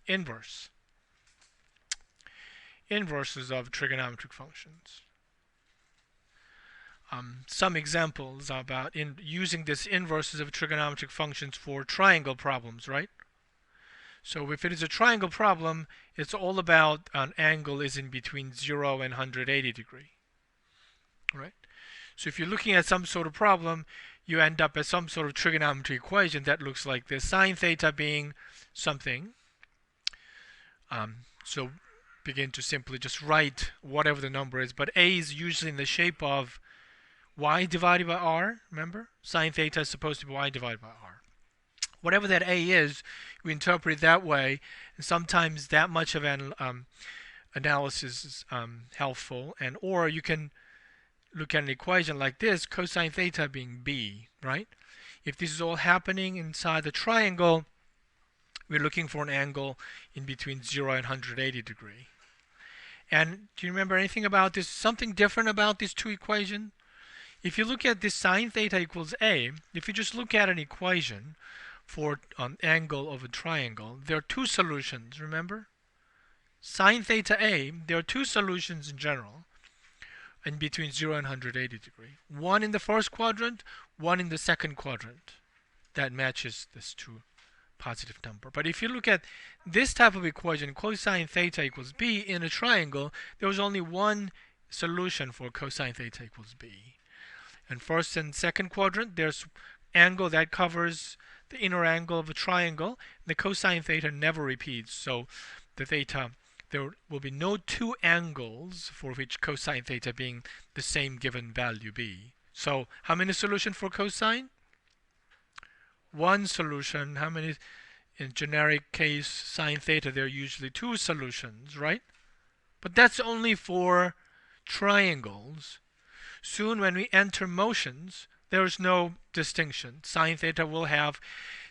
inverse. Inverses of trigonometric functions. Some examples about using this inverses of trigonometric functions for triangle problems, right? So if it is a triangle problem, it's all about an angle is in between 0 and 180 degree, right? So if you're looking at some sort of problem, you end up at some sort of trigonometry equation that looks like this, sine theta being something. So begin to simply just write whatever the number is, but a is usually in the shape of y divided by r, remember? Sine theta is supposed to be y divided by r. Whatever that a is, we interpret it that way, and sometimes that much of an analysis is helpful, and or you can look at an equation like this, cosine theta being b, right? If this is all happening inside the triangle, we're looking for an angle in between 0 and 180 degree. And do you remember anything about this? Something different about these two equations? If you look at this sine theta equals a, if you just look at an equation for an angle of a triangle, there are two solutions, remember? Sine theta a, there are two solutions in general in between 0 and 180 degree. One in the first quadrant, one in the second quadrant. That matches this two positive number. But if you look at this type of equation, cosine theta equals b in a triangle, there was only one solution for cosine theta equals b. And first and second quadrant, there's angle that covers the inner angle of a triangle. The cosine theta never repeats, so the theta, there will be no two angles for which cosine theta being the same given value b. So how many solutions for cosine? One solution. How many in generic case sine theta? There are usually two solutions, right? But that's only for triangles. Soon when we enter motions, there is no distinction. Sine theta will have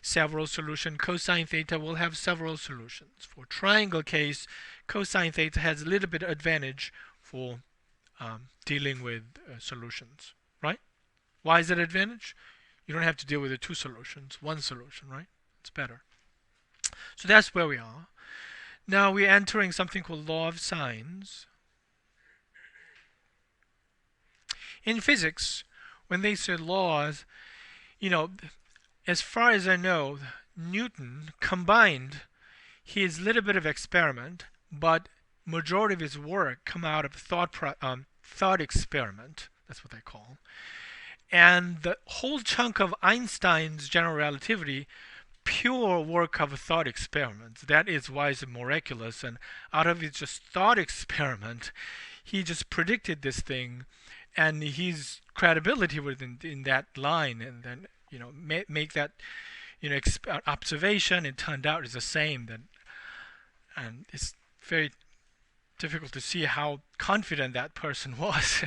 several solutions. Cosine theta will have several solutions. For triangle case, cosine theta has a little bit of advantage for dealing with solutions, right? Why is it advantage? You don't have to deal with the two solutions, one solution, right? It's better. So that's where we are. Now we're entering something called law of sines. In physics, when they say laws, as far as I know, Newton combined his little bit of experiment, but majority of his work come out of thought experiment. That's what they call. And the whole chunk of Einstein's general relativity, pure work of thought experiments. That is why it's miraculous. And out of his just thought experiment, he just predicted this thing, and his credibility within that line, and then make that observation. It turned out it's the same. And it's very difficult to see how confident that person was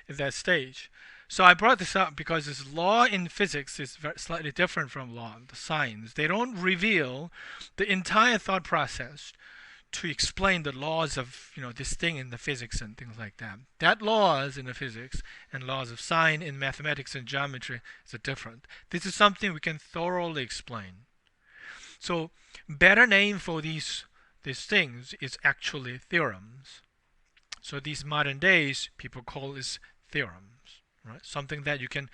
at that stage. So I brought this up because this law in physics is slightly different from law in the science. They don't reveal the entire thought process to explain the laws of this thing in the physics and things like that. That laws in the physics and laws of sine in mathematics and geometry is different. This is something we can thoroughly explain. So better name for these things is actually theorems. So these modern days people call this theorems. Right? Something that you can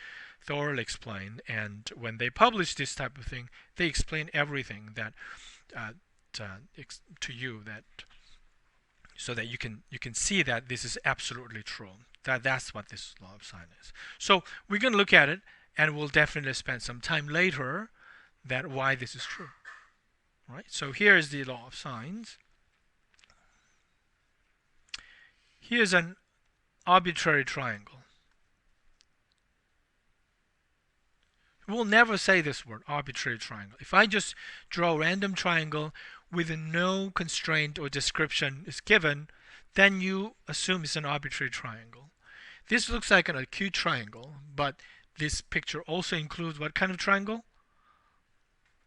thoroughly explain, and when they publish this type of thing, they explain everything that to you, that so that you can see that this is absolutely true. That's what this law of sine is. So we're going to look at it, and we'll definitely spend some time later that why this is true. Right? So here is the law of sines. Here's an arbitrary triangle. We'll never say this word, arbitrary triangle. If I just draw a random triangle with no constraint or description is given, then you assume it's an arbitrary triangle. This looks like an acute triangle, but this picture also includes what kind of triangle?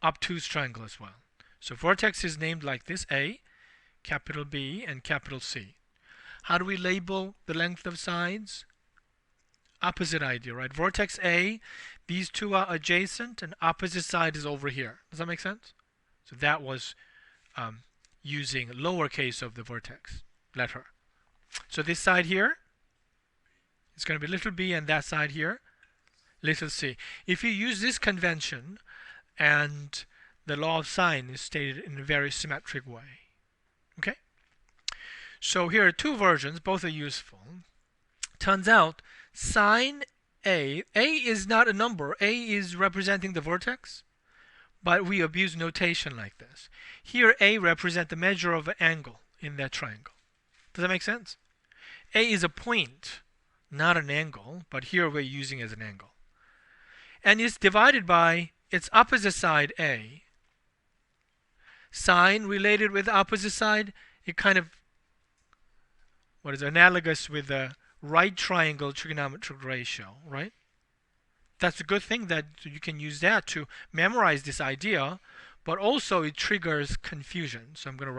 Obtuse triangle as well. So vertex is named like this, A, capital B, and capital C. How do we label the length of sides? Opposite idea, right? Vertex A, these two are adjacent, and opposite side is over here. Does that make sense? So that was using lowercase of the vertex letter. So this side here is going to be little b, and that side here little c. If you use this convention, and the law of sine is stated in a very symmetric way. Okay? So here are two versions, both are useful. Turns out sine A is not a number, A is representing the vertex, but we abuse notation like this. Here A represents the measure of an angle in that triangle. Does that make sense? A is a point, not an angle, but here we're using as an angle. And it's divided by its opposite side A. Sine related with opposite side, it kind of analogous with the right triangle trigonometric ratio, right? That's a good thing that you can use that to memorize this idea, but also it triggers confusion. So I'm going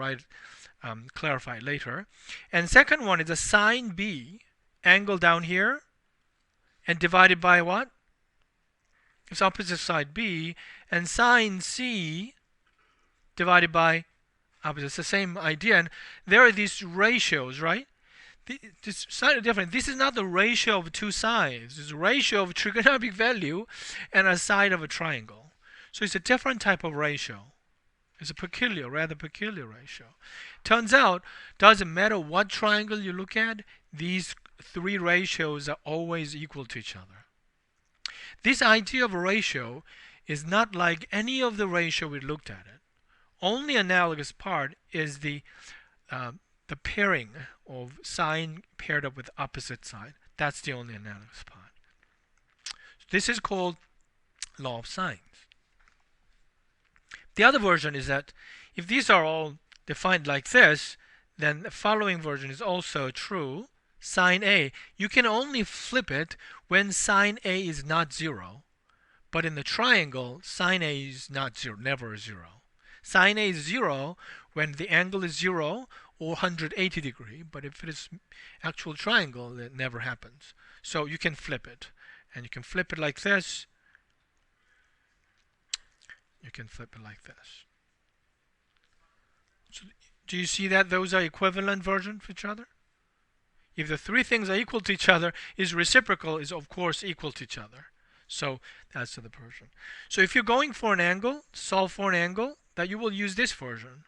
to clarify it later. And second one is a sine B, angle down here, and divided by what? It's opposite side B, and sine C divided by opposite. It's the same idea. And there are these ratios, right? This is slightly different. This is not the ratio of two sides. It's a ratio of trigonometric value and a side of a triangle. So it's a different type of ratio. It's a rather peculiar ratio. Turns out, doesn't matter what triangle you look at, these three ratios are always equal to each other. This idea of a ratio is not like any of the ratio we looked at it. Only analogous part is the pairing of sine paired up with opposite side. That's the only analogous part. This is called law of sines. The other version is that if these are all defined like this, then the following version is also true. Sine A, you can only flip it when sine A is not 0. But in the triangle, sine A is not 0, never 0. Sine A is 0 when the angle is 0 or 180 degree, but if it is actual triangle, it never happens. So you can flip it. And you can flip it like this. You can flip it like this. So do you see that those are equivalent versions of each other? If the three things are equal to each other, is reciprocal is of course equal to each other. So that's the version. So if you're going for an angle, solve for an angle, that you will use this version.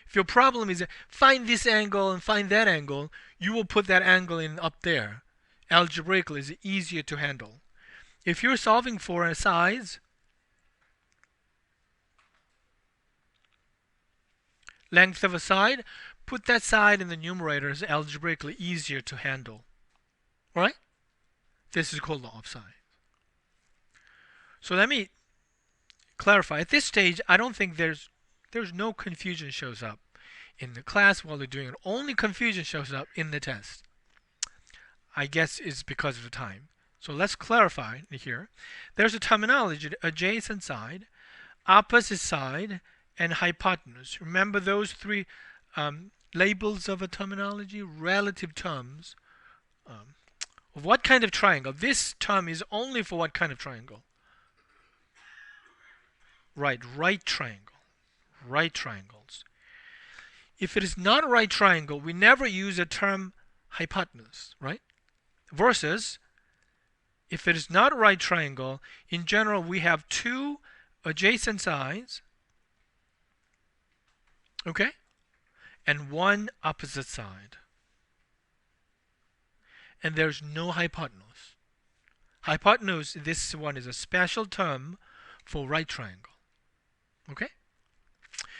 If your problem is find this angle and find that angle, you will put that angle in up there. Algebraically is easier to handle. If you're solving for a size, length of a side, put that side in the numerator. Is algebraically easier to handle. Right? This is called law of sines. So let me clarify. At this stage, I don't think there's no confusion shows up in the class while they're doing it. Only confusion shows up in the test. I guess it's because of the time. So let's clarify here. There's a terminology: adjacent side, opposite side, and hypotenuse. Remember those three labels of a terminology? Relative terms of what kind of triangle? This term is only for what kind of triangle? Right triangle. Right triangles. If it is not a right triangle, we never use the term hypotenuse, right? Versus, if it is not a right triangle, in general we have two adjacent sides, okay, and one opposite side. And there's no hypotenuse. Hypotenuse, this one is a special term for right triangle. Okay?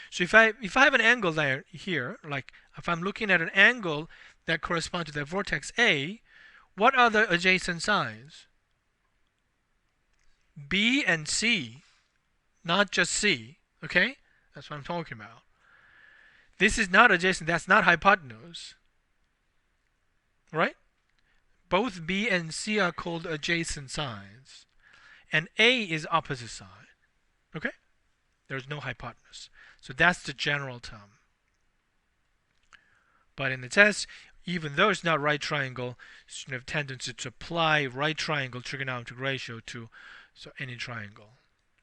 So if I have an angle there here, like if I'm looking at an angle that corresponds to the vertex A, what are the adjacent sides? B and C, not just C. Okay? That's what I'm talking about. This is not adjacent, that's not hypotenuse. Right? Both B and C are called adjacent sides. And A is opposite side. Okay? There's no hypotenuse. So that's the general term. But in the test, even though it's not right triangle, you have tendency to apply right triangle trigonometric ratio to any triangle.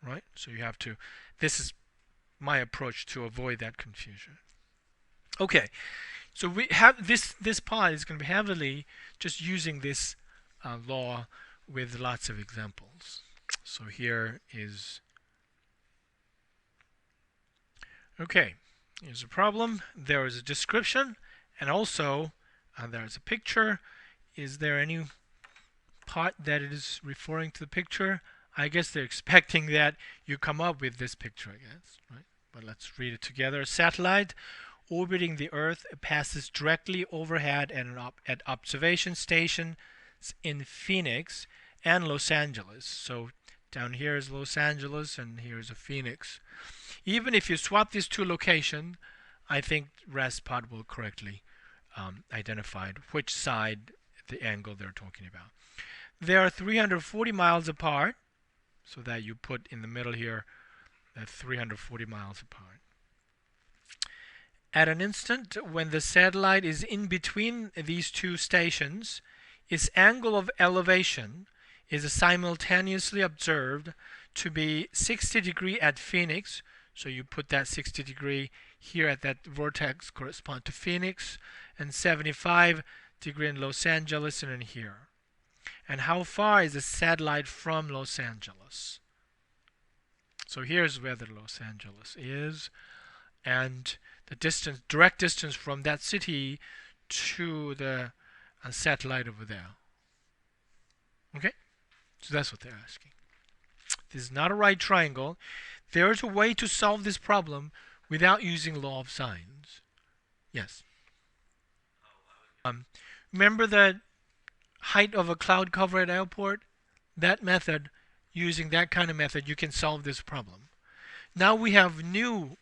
Right? So you have to, this is my approach to avoid that confusion. Okay, so we have this part is going to be heavily just using this law with lots of examples. So here is, okay, here's a problem. There is a description, and also there's a picture. Is there any part that it is referring to the picture? I guess they're expecting that you come up with this picture, I guess, right? But let's read it together. A satellite orbiting the Earth passes directly overhead at observation stations in Phoenix and Los Angeles. So down here is Los Angeles, and here's a Phoenix. Even if you swap these two locations, I think Raspod will correctly identify which side, the angle they're talking about. They are 340 miles apart, so that you put in the middle here at 340 miles apart. At an instant when the satellite is in between these two stations, its angle of elevation is simultaneously observed to be 60 degrees at Phoenix. So you put that 60 degree here at that vertex correspond to Phoenix, and 75 degree in Los Angeles and in here. And how far is the satellite from Los Angeles? So here's where the Los Angeles is, and the distance, direct distance from that city to the satellite over there. Okay, so that's what they're asking. This is not a right triangle. There is a way to solve this problem without using law of sines. Yes. Remember the height of a cloud cover at airport? That method, using that kind of method, you can solve this problem. Now we have new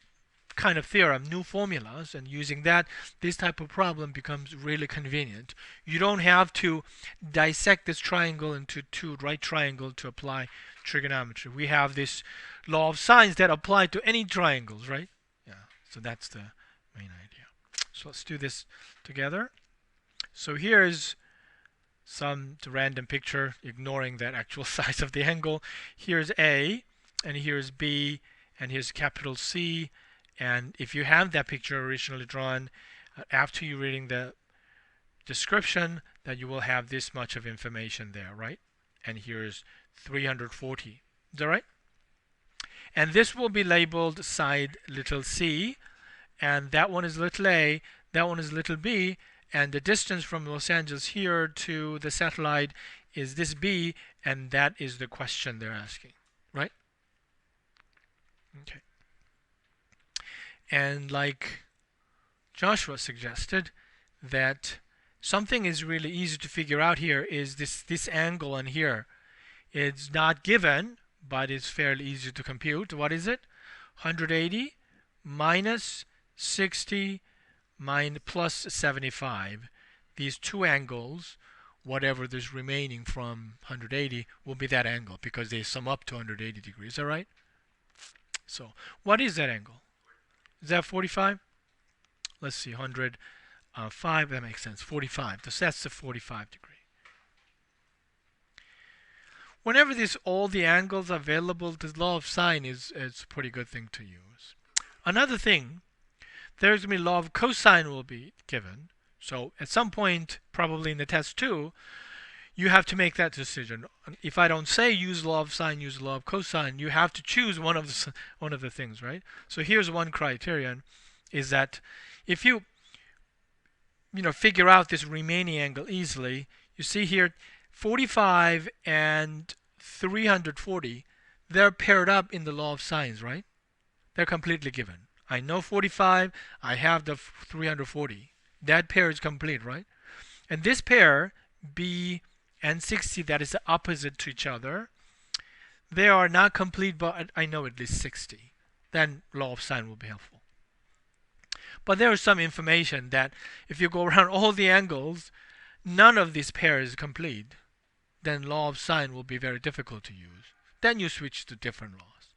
kind of theorem, new formulas, and using that, this type of problem becomes really convenient. You don't have to dissect this triangle into two right triangles to apply trigonometry. We have this law of sines that apply to any triangles, right? Yeah. So that's the main idea. So let's do this together. So here's some random picture, ignoring that actual size of the angle. Here's A, and here's B, and here's capital C. And if you have that picture originally drawn, after you reading the description, that you will have this much of information there, right? And here's 340. Is that right? And this will be labeled side little c, and that one is little a, that one is little b, and the distance from Los Angeles here to the satellite is this b, and that is the question they're asking, right? Okay. And like Joshua suggested, that something is really easy to figure out here is this angle on here. It's not given, but it's fairly easy to compute. What is it? 180 minus 60 plus 75. These two angles, whatever is remaining from 180, will be that angle because they sum up to 180 degrees. All right? So what is that angle? Is that 45? Let's see, 105, that makes sense. 45, so that's the 45 degree. Whenever all the angles are available, the law of sine is a pretty good thing to use. Another thing, there's going to be law of cosine will be given. So at some point, probably in the test too, you have to make that decision. If I don't say use law of sine, use law of cosine, you have to choose one of the things, right? So here's one criterion, is that if you figure out this remaining angle easily, you see here 45 and 340, they're paired up in the law of sines, right? They're completely given. I know 45, I have the 340. That pair is complete, right? And this pair, B and 60, that is the opposite to each other, they are not complete, but I know at least 60. Then law of sine will be helpful. But there is some information that if you go around all the angles, none of these pairs is complete. Then law of sine will be very difficult to use. Then you switch to different laws.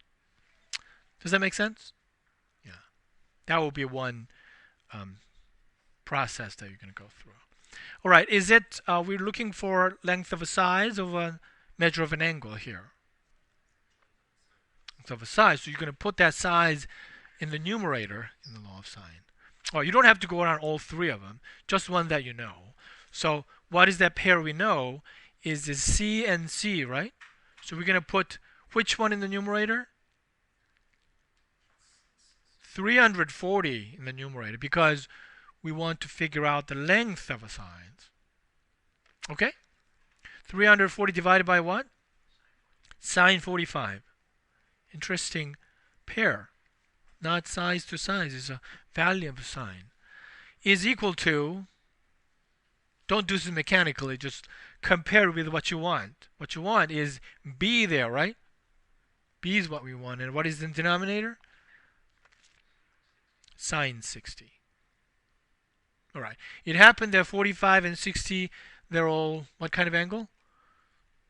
Does that make sense? Yeah. That will be one process that you're going to go through. All right, is it, we're looking for length of a size of a measure of an angle here. Length of a size, so you're going to put that size in the numerator in the law of sine. Oh, you don't have to go around all three of them, just one that you know. So what is that pair we know is the C and C, right? So we're going to put which one in the numerator? 340 in the numerator because we want to figure out the length of a sine. Okay? 340 divided by what? Sine 45. Interesting pair. Not size to size, it's a value of a sine. Is equal to, don't do this mechanically, just compare with what you want. What you want is B there, right? B is what we want. And what is the denominator? Sine 60. Alright. It happened that 45 and 60, they're all what kind of angle?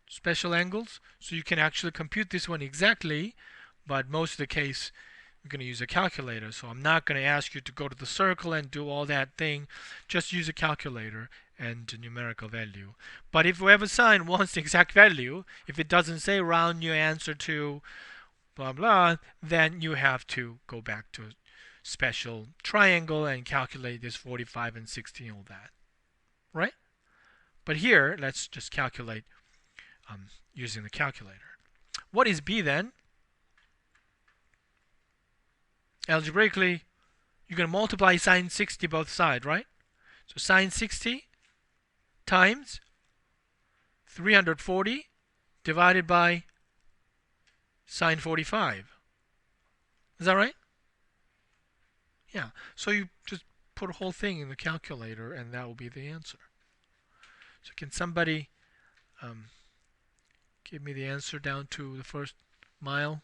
Special angles. So you can actually compute this one exactly, but most of the case we're going to use a calculator. So I'm not going to ask you to go to the circle and do all that thing. Just use a calculator and a numerical value. But if whoever sine wants the exact value, if it doesn't say round your answer to blah blah, then you have to go back to a special triangle and calculate this 45 and 60 and all that. Right? But here, let's just calculate using the calculator. What is B then? Algebraically, you're going to multiply sine 60 both sides, right? So sine 60 times 340 divided by sine 45. Is that right? Yeah. So you just put a whole thing in the calculator and that will be the answer. So can somebody give me the answer down to the first mile?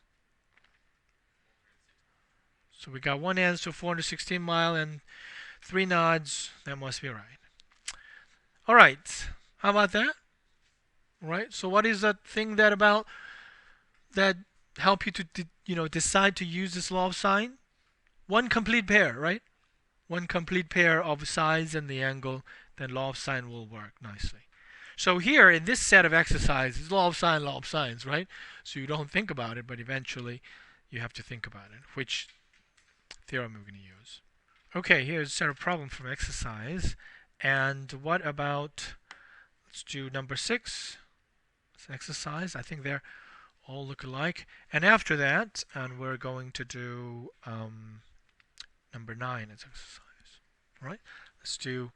So we got one answer, 416 mile and 3 nods. That must be right. All right. How about that? Right. So what is that thing that about that help you to decide to use this law of sine? One complete pair, right? One complete pair of sides and the angle, then law of sine will work nicely. So here in this set of exercises, law of sines, right? So you don't think about it, but eventually you have to think about it. Which theorem we're going to use. Okay, here's a set of problems from exercise. And what about, let's do number 6. It's an exercise. I think they're all look alike. And after that, and we're going to do number 9 as exercise. All right? Let's do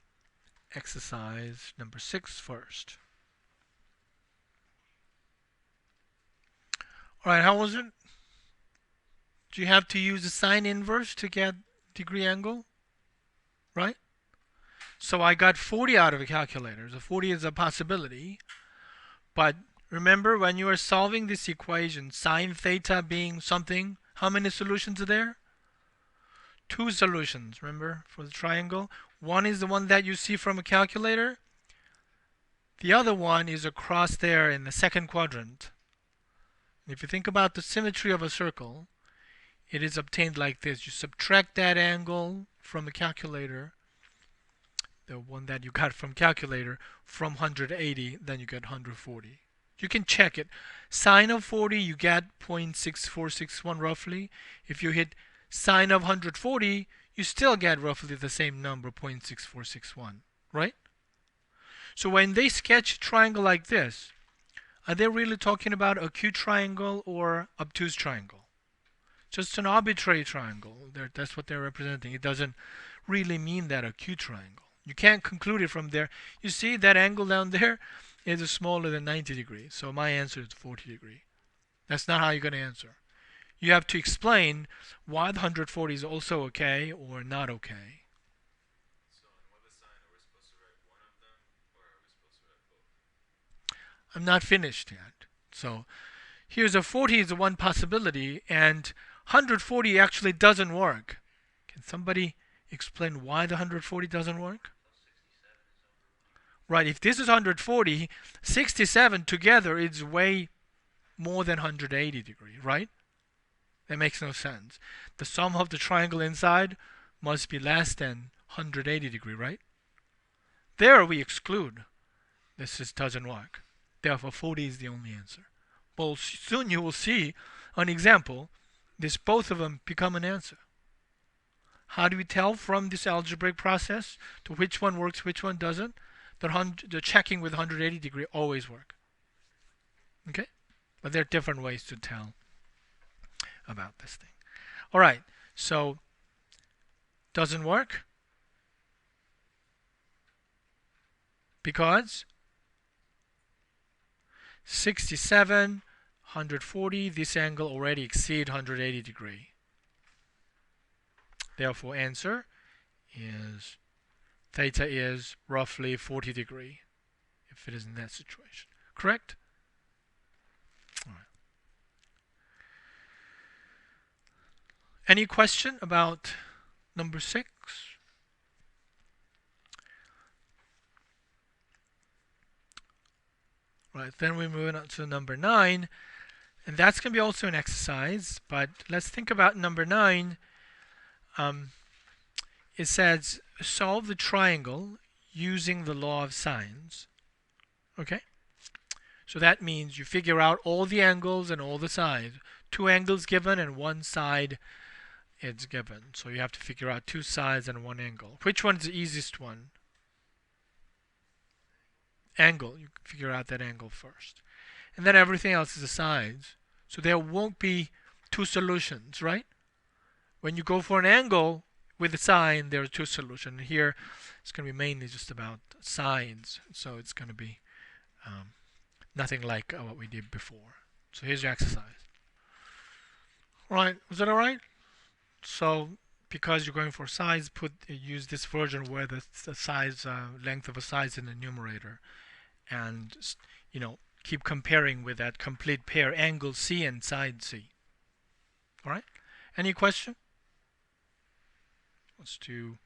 exercise number 6 first. All right, how was it? Do you have to use the sine inverse to get degree angle? Right? So I got 40 out of a calculator. So 40 is a possibility. But remember, when you are solving this equation, sine theta being something, how many solutions are there? 2 solutions, remember, for the triangle. One is the one that you see from a calculator. The other one is across there in the second quadrant. If you think about the symmetry of a circle, it is obtained like this. You subtract that angle from the calculator, the one that you got from calculator, from 180, then you get 140. You can check it. Sine of 40, you get 0.6461 roughly. If you hit sine of 140, you still get roughly the same number, 0.6461, right? So when they sketch a triangle like this, are they really talking about acute triangle or obtuse triangle? Just an arbitrary triangle. That's what they're representing. It doesn't really mean that acute triangle. You can't conclude it from there. You see that angle down there is smaller than 90 degrees. So my answer is 40 degrees. That's not how you're going to answer. You have to explain why the 140 is also okay or not okay. So with the sign, are we supposed to write one of them or are we supposed to write both? I'm not finished yet. So here's a 40 is one possibility, and 140 actually doesn't work. Can somebody explain why the 140 doesn't work? Right, if this is 140, 67 together is way more than 180 degrees, right? That makes no sense. The sum of the triangle inside must be less than 180 degrees, right? There we exclude. This just doesn't work. Therefore, 40 is the only answer. Well, soon you will see an example. Both of them become an answer. How do we tell from this algebraic process to which one works, which one doesn't? The checking with 180 degree always work. Okay? But there are different ways to tell about this thing. All right, so doesn't work because 67, 140, this angle already exceeds 180 degree. Therefore, answer is theta is roughly 40 degree if it is in that situation. Correct? All right. Any question about number 6? Right, then we move on to number 9, and that's going to be also an exercise, but let's think about number 9. It says solve the triangle using the law of sines. Okay? So that means you figure out all the angles and all the sides. 2 angles given and 1 side is given. So you have to figure out 2 sides and 1 angle. Which one is the easiest one? Angle. You figure out that angle first. And then everything else is the sides. So there won't be 2 solutions, right? When you go for an angle with a sine, there are 2 solutions. Here, it's going to be mainly just about sides. So it's going to be nothing like what we did before. So here's your exercise. Right, was that all right? So because you're going for sides, use this version where the size length of a side is in the numerator, and keep comparing with that complete pair, angle C and side C. All right. Any question? Let's do.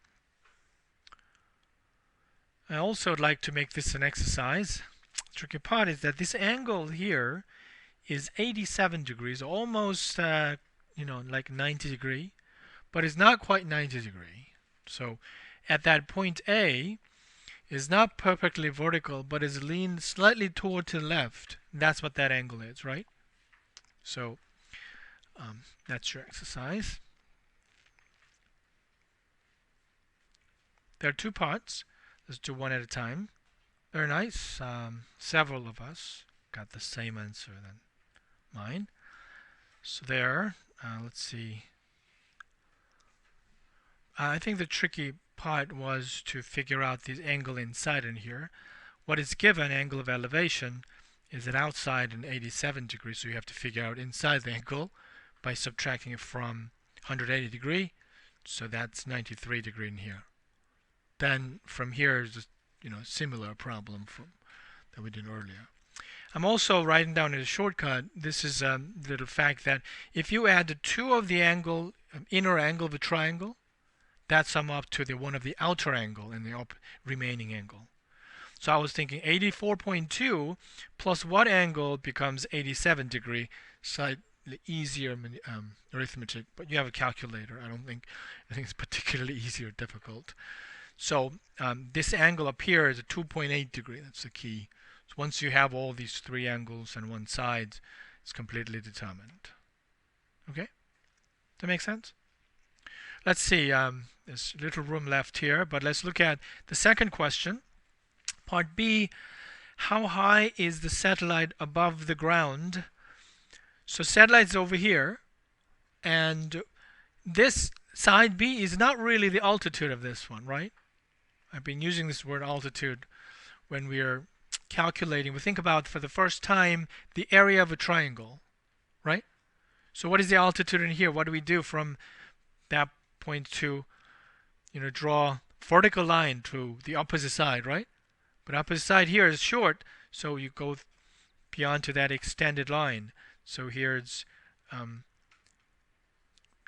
I also would like to make this an exercise. The tricky part is that this angle here is 87 degrees, almost like 90 degree, but it's not quite 90 degree. So at that point A is not perfectly vertical, but is leaned slightly toward to the left. That's what that angle is, right? So that's your exercise. There are 2 parts. Let's do one at a time. Very nice. Several of us got the same answer than mine. So there, let's see. I think the tricky part was to figure out the angle inside in here. What is given, angle of elevation, is at outside an 87 degrees, so you have to figure out inside the angle by subtracting it from 180 degree. So that's 93 degree in here. Then from here is just similar problem that we did earlier. I'm also writing down in a shortcut. This is a little fact that if you add the 2 of the angle, inner angle of a triangle, that sum up to the one of the outer angle and the remaining angle. So I was thinking 84.2 plus what angle becomes 87 degree? Slightly easier arithmetic, but you have a calculator. I think it's particularly easy or difficult. So this angle up here is a 2.8 degree. That's the key. So once you have all these 3 angles and 1 side, it's completely determined. Okay? Does that make sense? Let's see. There's little room left here, but let's look at the second question. Part B, how high is the satellite above the ground? So satellite's over here, and this side B is not really the altitude of this one, right? I've been using this word altitude when we are calculating. We think about, for the first time, the area of a triangle, right? So what is the altitude in here? What do we do from that point to, draw vertical line to the opposite side, right? But opposite side here is short, so you go beyond to that extended line. So here's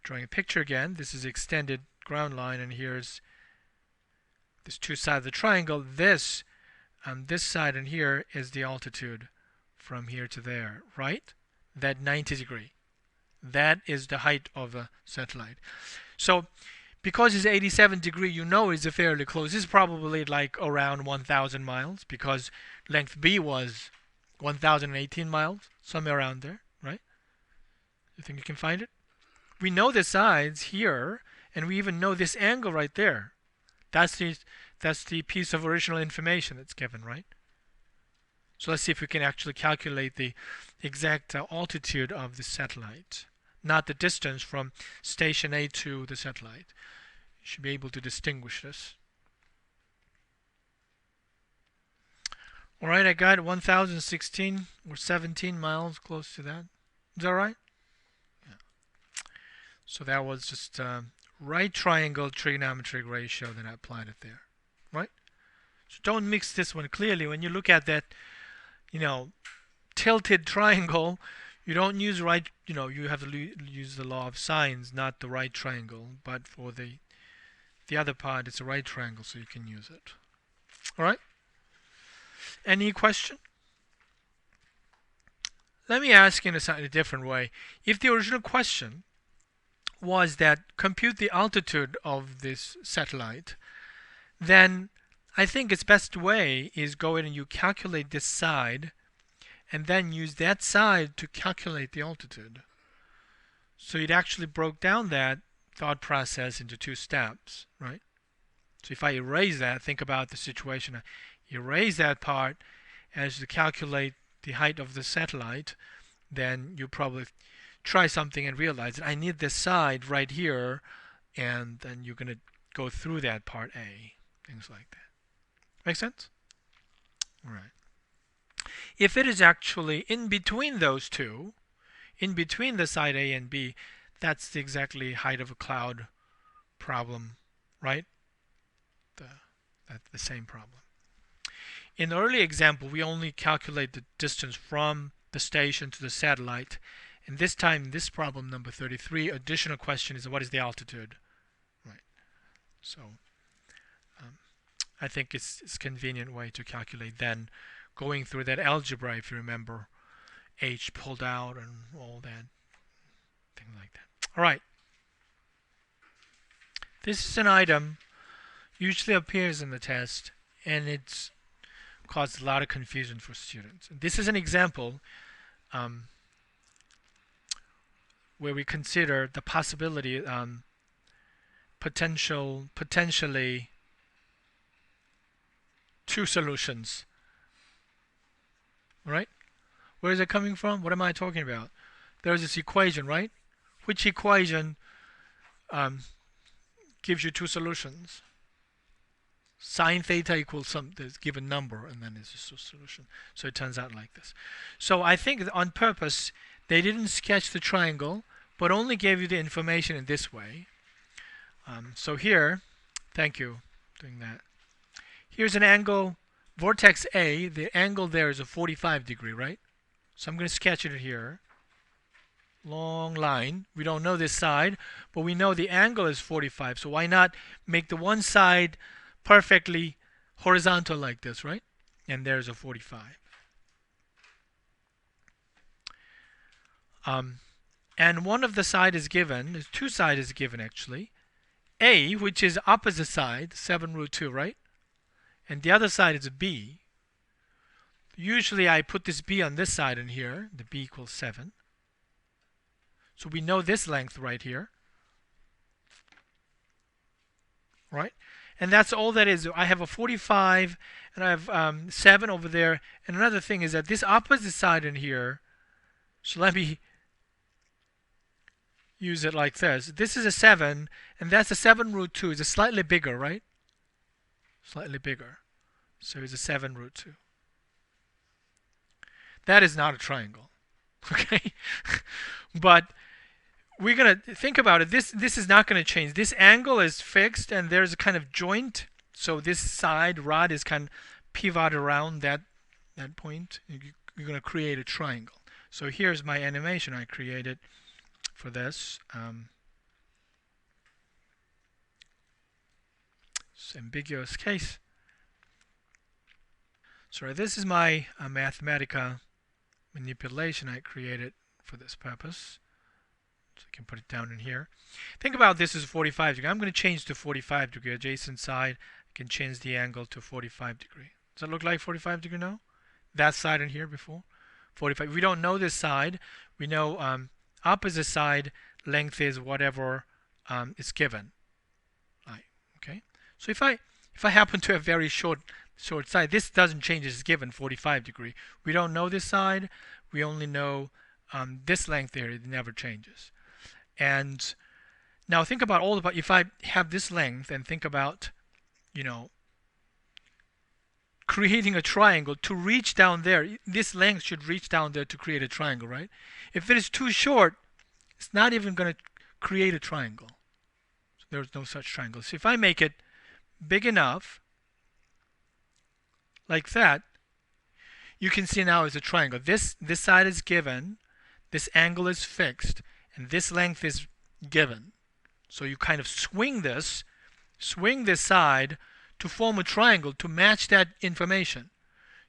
drawing a picture again. This is extended ground line, and here's this 2 sides of the triangle. This side and here is the altitude from here to there, right? That 90 degree. That is the height of the satellite. So because it's 87 degree, it's fairly close. This is probably like around 1,000 miles because length B was 1,018 miles, somewhere around there, right? You think you can find it? We know the sides here, And we even know this angle right there. That's the piece of original information that's given, right? So let's see if we can actually calculate the exact altitude of the satellite, not the distance from station A to the satellite. You should be able to distinguish this. Alright, I got 1016 or 17 miles, close to that. Is that right? Yeah. So that was just right triangle trigonometric ratio that I applied it there. Right? So don't mix this one. Clearly, when you look at that, tilted triangle, you don't use right, you have to use the law of sines, not the right triangle. But for the other part, it's a right triangle, so you can use it. Alright? Any question? Let me ask in a slightly different way. If the original question was that compute the altitude of this satellite, then I think its best way is go in and you calculate this side and then use that side to calculate the altitude. So it actually broke down that thought process into two steps, right? So if I erase that, think about the situation. Erase that part as you calculate the height of the satellite, then you probably try something and realize that I need this side right here, and then you're going to go through that part A, things like that. Make sense? All right. If it is actually in between those two, in between the side A and B, that's the exactly height of a cloud problem, right? That's the same problem. In the early example, we only calculate the distance from the station to the satellite. And this time, this problem number 33, additional question is what is the altitude? Right. So I think it's a convenient way to calculate then going through that algebra, if you remember, h pulled out and all that, things like that. All right. This is an item usually appears in the test, and it's caused a lot of confusion for students. And this is an example where we consider the possibility, potentially two solutions. All right? Where is it coming from? What am I talking about? There's this equation, right? Which equation gives you two solutions? Sine theta equals some given number, and then it's just a solution. So it turns out like this. So I think that on purpose they didn't sketch the triangle, but only gave you the information in this way. So here, thank you for doing that. Here's an angle, vortex A. The angle there is a 45 degree, right? So I'm going to sketch it here. Long line. We don't know this side, but we know the angle is 45. So why not make the one side perfectly horizontal like this, right? And there's a 45. And one of the side is given, there's two sides is given actually. A, which is opposite side, 7 root 2, right? And the other side is B. Usually I put this B on this side in here, the B equals 7. So we know this length right here. Right? And that's all that is. I have a 45 and I have 7 over there. And another thing is that this opposite side in here, so let me use it like this. This is a 7 and that's a 7 root 2. It's a slightly bigger, right? Slightly bigger. So it's a 7 root 2. That is not a triangle. Okay? But we're going to think about it. This is not going to change. This angle is fixed and there's a kind of joint. So this side rod is kind of pivot around that point. You're going to create a triangle. So here's my animation I created for this. It's ambiguous case. So this is my Mathematica manipulation I created for this purpose. So I can put it down in here. Think about this as 45 degree. I'm going to change to 45 degree adjacent side. I can change the angle to 45 degree. Does that look like 45 degree now? That side in here before? 45. We don't know this side. We know opposite side length is whatever is given. Okay, so if I happen to have very short side, this doesn't change. It's given 45 degree. We don't know this side. We only know this length there. It never changes. And now think about if I have this length and think about, you know, creating a triangle to reach down there. This length should reach down there to create a triangle, right? If it is too short, it's not even going to create a triangle. So there's no such triangle. So if I make it big enough, like that, you can see now it's a triangle. This side is given, this angle is fixed, and this length is given. So you kind of swing this side to form a triangle to match that information.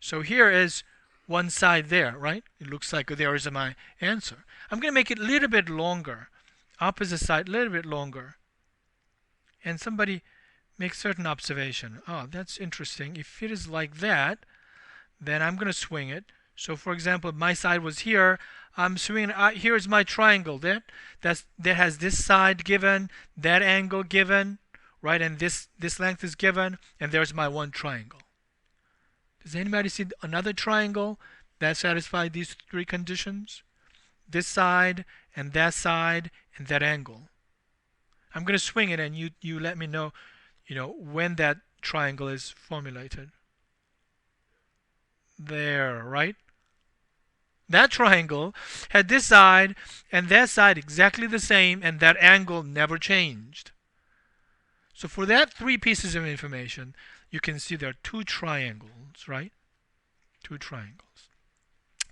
So here is one side there, right? It looks like there is my answer. I'm going to make it a little bit longer. Opposite side a little bit longer. And somebody makes certain observation. Oh, that's interesting. If it is like that, then I'm going to swing it. So for example, my side was here. I'm swinging. Here's my triangle. That has this side given, that angle given, right? And this length is given, and there's my one triangle. Does anybody see another triangle that satisfies these three conditions? This side, and that angle. I'm going to swing it, and you let me know, when that triangle is formulated. There, right? That triangle had this side and that side exactly the same, and that angle never changed. So for that three pieces of information, you can see there are two triangles, right? Two triangles.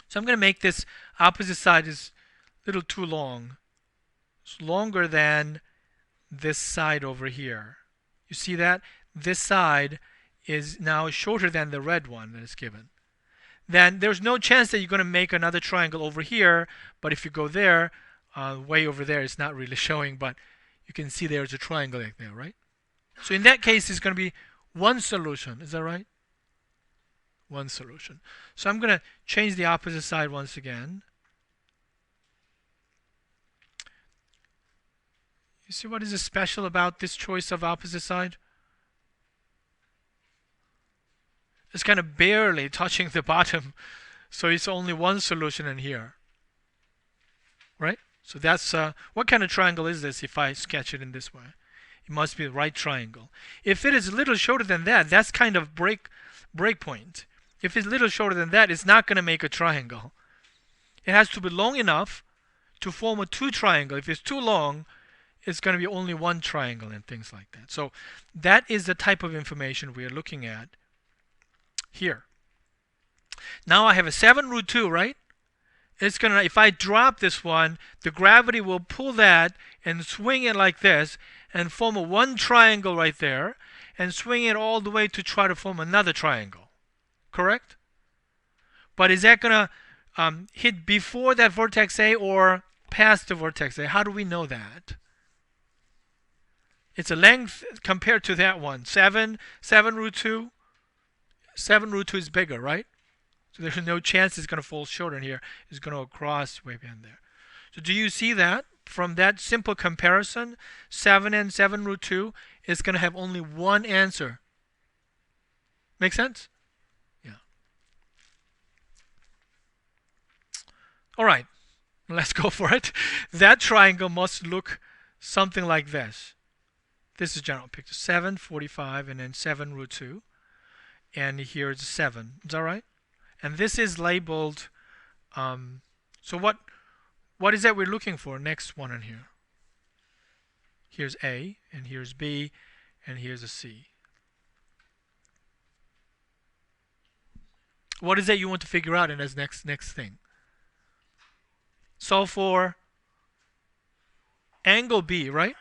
So I'm going to make this opposite side is a little too long. It's longer than this side over here. You see that? This side is now shorter than the red one that is given. Then there's no chance that you're going to make another triangle over here, but if you go there, way over there, it's not really showing, but you can see there's a triangle like there, right? So in that case, it's going to be one solution. Is that right? One solution. So I'm going to change the opposite side once again. You see what is special about this choice of opposite side? It's kind of barely touching the bottom, so it's only one solution in here, right? So that's what kind of triangle is this if I sketch it in this way? It must be the right triangle. If it is a little shorter than that, that's kind of break point. If it's a little shorter than that, it's not going to make a triangle. It has to be long enough to form a two triangle. If it's too long, it's going to be only one triangle and things like that. So that is the type of information we are looking at here. Now I have a 7 root 2, right? It's gonna, if I drop this one, the gravity will pull that and swing it like this and form a one triangle right there and swing it all the way to try to form another triangle. Correct? But is that gonna hit before that vertex A or past the vertex A? How do we know that? It's a length compared to that one. 7 root 2. 7 root 2 is bigger, right? So there's no chance it's going to fall short in here. It's going to cross way beyond there. So do you see that? From that simple comparison, 7 and 7 root 2 is going to have only one answer. Make sense? Yeah. All right. Let's go for it. That triangle must look something like this. This is general picture. 7, 45, and then 7 root 2. And here's 7. Is that right? And this is labeled. So what is that we're looking for? Next one in here. Here's A, and here's B, and here's a C. What is that you want to figure out in this next thing? Solve for angle B, right?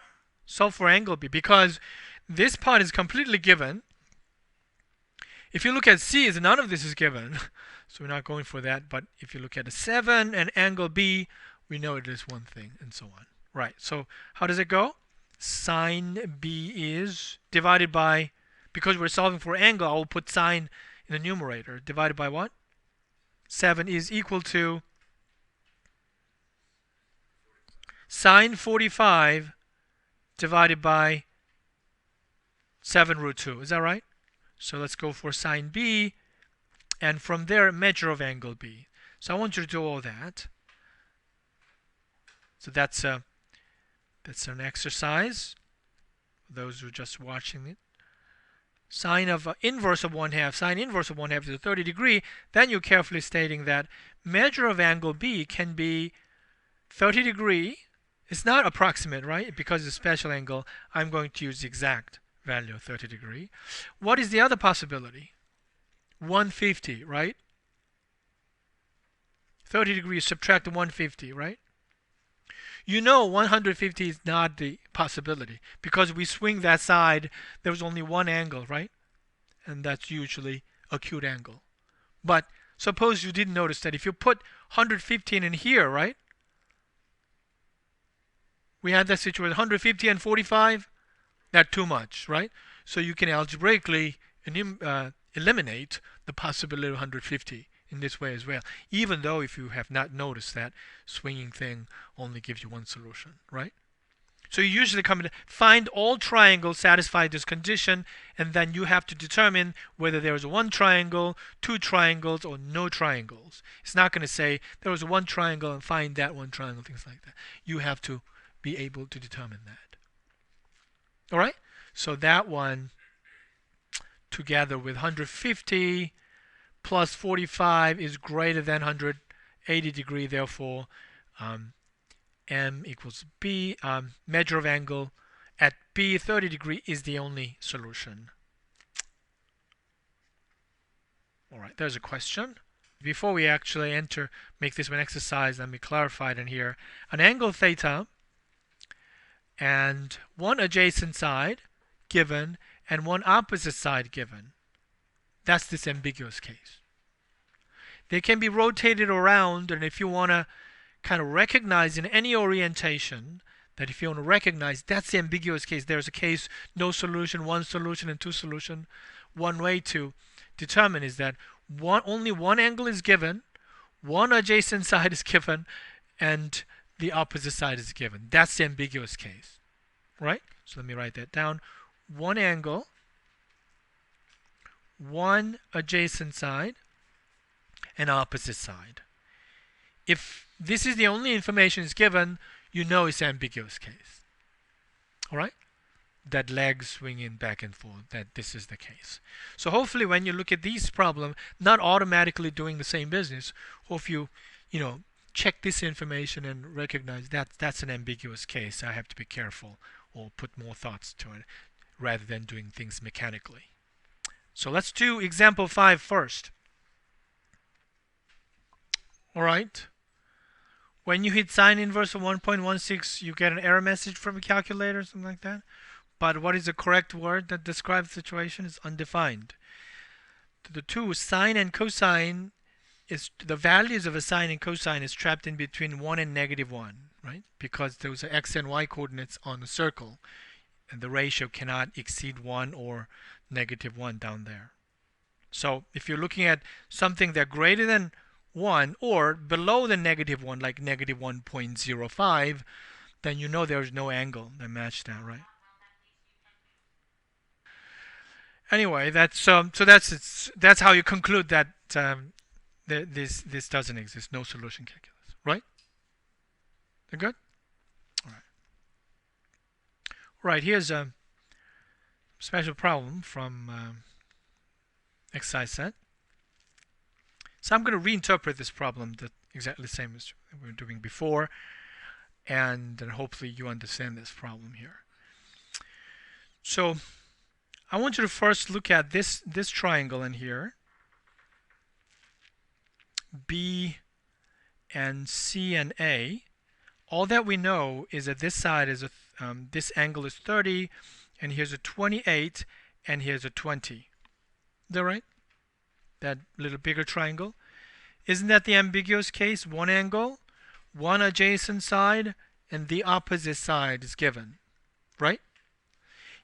Solve for angle B, because this part is completely given. If you look at C, none of this is given, so we're not going for that. But if you look at a 7 and angle B, we know it is one thing, and so on. Right, so how does it go? Sine B is divided by, because we're solving for angle, I will put sine in the numerator. Divided by what? 7 is equal to sine 45 divided by 7 root 2. Is that right? So let's go for sine B, and from there, measure of angle B. So I want you to do all that. So that's an exercise. Those who are just watching it. Sine of inverse of 1/2, sine inverse of 1/2 is a 30 degree. Then you're carefully stating that measure of angle B can be 30 degree. It's not approximate, right? Because it's a special angle, I'm going to use the exact value of 30 degree. What is the other possibility? 150, right? 30 degrees subtract the 150, right? You know 150 is not the possibility because we swing that side, there was only one angle, right? And that's usually acute angle. But suppose you didn't notice that if you put 115 in here, right? We had that situation, 150 and 45, that's too much, right? So you can algebraically eliminate the possibility of 150 in this way as well, even though if you have not noticed that swinging thing only gives you one solution, right? So you usually come to find all triangles satisfy this condition, and then you have to determine whether there is one triangle, two triangles, or no triangles. It's not going to say there was one triangle and find that one triangle, things like that. You have to be able to determine that. All right? So that one together with 150 plus 45 is greater than 180 degree. Therefore, M equals B. Measure of angle at B 30 degree is the only solution. All right, there's a question. Before we actually make this one exercise, let me clarify it in here. An angle theta and one adjacent side given and one opposite side given. That's this ambiguous case. They can be rotated around, and if you want to kind of recognize in any orientation, that if you want to recognize that's the ambiguous case, there's a case, no solution, one solution, and two solution. One way to determine is that only one angle is given, one adjacent side is given, and the opposite side is given. That's the ambiguous case, right? So let me write that down. One angle, one adjacent side, and opposite side. If this is the only information is given, you know it's ambiguous case. All right? That legs swinging back and forth, that this is the case. So hopefully when you look at these problems, not automatically doing the same business, hope you check this information and recognize that that's an ambiguous case. I have to be careful or put more thoughts to it rather than doing things mechanically. So let's do example 5 first. All right. When you hit sine inverse of 1.16, you get an error message from a calculator or something like that. But what is the correct word that describes the situation is undefined. The two, sine and cosine, the values of a sine and cosine is trapped in between 1 and -1, right? Because those are x and y coordinates on the circle. And the ratio cannot exceed 1 or -1 down there. So if you're looking at something that greater than 1 or below the -1, like -1.05, then you know there's no angle that match that, right? Anyway, that's that's how you conclude that this doesn't exist, no solution calculus, right? They're good? All right. Right, here's a special problem from exercise set. So I'm going to reinterpret this problem exactly the same as we were doing before, and then hopefully you understand this problem here. So I want you to first look at this triangle in here, B and C and A. All that we know is that this side is this angle is 30, and here's a 28, and here's a 20. Is that right? That little bigger triangle. Isn't that the ambiguous case? One angle, one adjacent side, and the opposite side is given, right?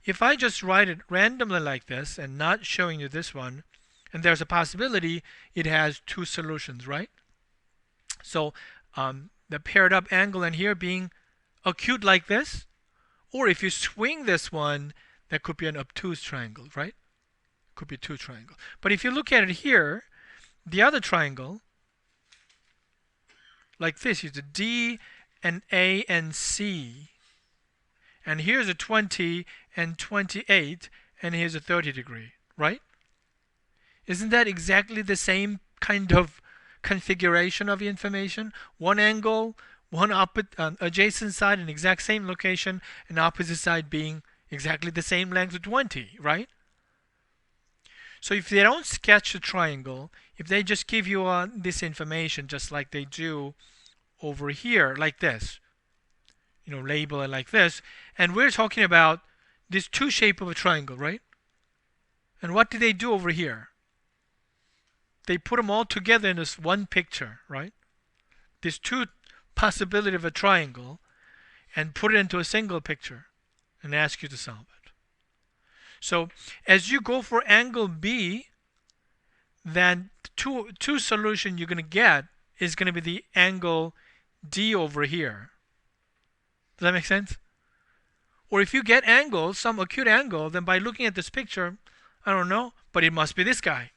If I just write it randomly like this and not showing you this one, and there's a possibility it has two solutions, right? So the paired up angle in here being acute like this, or if you swing this one, that could be an obtuse triangle, right? Could be two triangles. But if you look at it here, the other triangle, like this, is a D and A and C. And here's a 20 and 28, and here's a 30 degree, right? Isn't that exactly the same kind of configuration of the information? One angle, one adjacent side, an exact same location, and opposite side being exactly the same length, 20, right? So if they don't sketch a triangle, if they just give you this information just like they do over here, like this, label it like this, and we're talking about this two shape of a triangle, right? And what do they do over here? They put them all together in this one picture, right? This two possibility of a triangle, and put it into a single picture and ask you to solve it. So as you go for angle B, then two solution you're going to get is going to be the angle D over here. Does that make sense? Or if you get angles, some acute angle, then by looking at this picture, I don't know, but it must be this guy.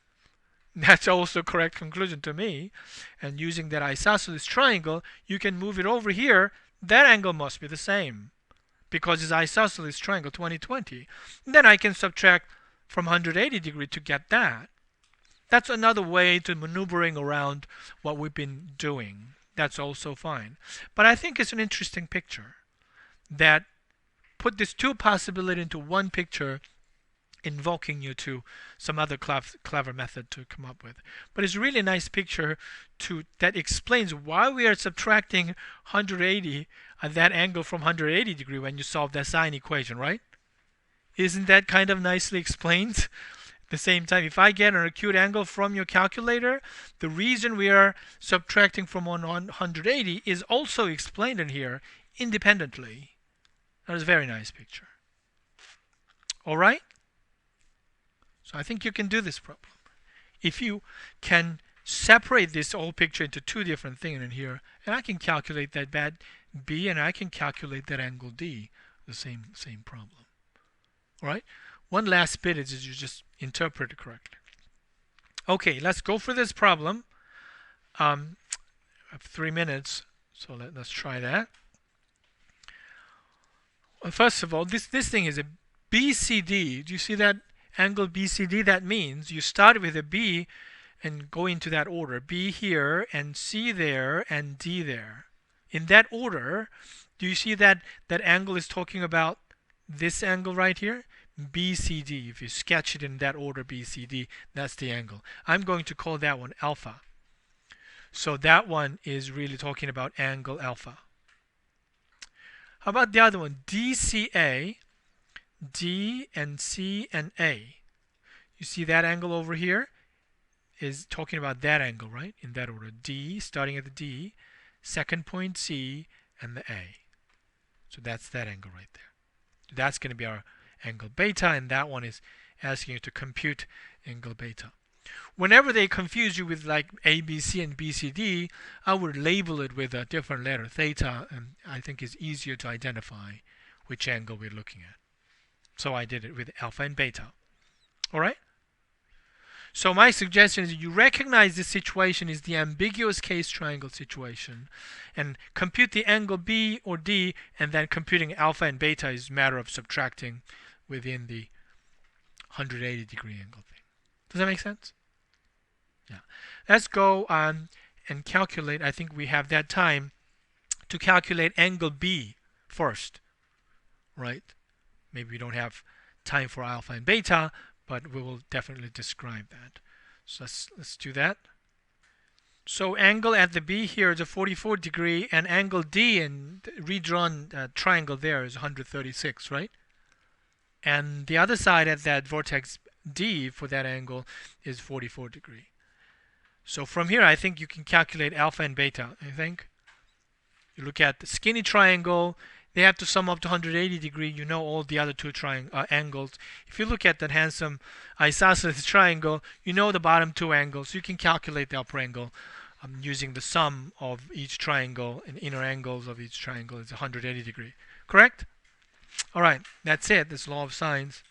That's also a correct conclusion to me. And using that isosceles triangle, you can move it over here. That angle must be the same because it's isosceles triangle 20/20. Then I can subtract from 180 degree to get that. That's another way to maneuvering around what we've been doing. That's also fine. But I think it's an interesting picture that put these two possibilities into one picture, invoking you to some other clever method to come up with. But it's a really nice picture that explains why we are subtracting 180 at that angle from 180 degree when you solve that sine equation, right? Isn't that kind of nicely explained? At the same time, if I get an acute angle from your calculator, the reason we are subtracting from 180 is also explained in here independently. That is a very nice picture. All right? So I think you can do this problem. If you can separate this whole picture into two different things in here, and I can calculate that bad B and I can calculate that angle D, the same problem. All right? One last bit is you just interpret it correctly. Okay, let's go for this problem. I have 3 minutes, so let's try that. Well, first of all, this thing is a BCD. Do you see that angle BCD? That means you start with a B and go into that order. B here and C there and D there. In that order, do you see that angle is talking about this angle right here? BCD. If you sketch it in that order, BCD, that's the angle. I'm going to call that one alpha. So that one is really talking about angle alpha. How about the other one? DCA, D and C and A. You see that angle over here is talking about that angle, right? In that order. D, starting at the D, second point C, and the A. So that's that angle right there. That's going to be our angle beta, and that one is asking you to compute angle beta. Whenever they confuse you with like ABC and BCD, I would label it with a different letter, theta, and I think it's easier to identify which angle we're looking at. So I did it with alpha and beta. All right? So my suggestion is you recognize this situation is the ambiguous case triangle situation and compute the angle B or D, and then computing alpha and beta is a matter of subtracting within the 180 degree angle thing. Does that make sense? Yeah. Let's go and calculate. I think we have that time to calculate angle B first, right? Maybe we don't have time for alpha and beta, but we will definitely describe that. So let's do that. So angle at the B here is a 44 degree, and angle D in the redrawn triangle there is 136, right? And the other side at that vertex D for that angle is 44 degree. So from here, I think you can calculate alpha and beta. I think you look at the skinny triangle. They have to sum up to 180 degree. You know all the other two angles. If you look at that handsome isosceles triangle, you know the bottom two angles. You can calculate the upper angle using the sum of each triangle and inner angles of each triangle is 180 degree. Correct? All right, that's it. This law of sines.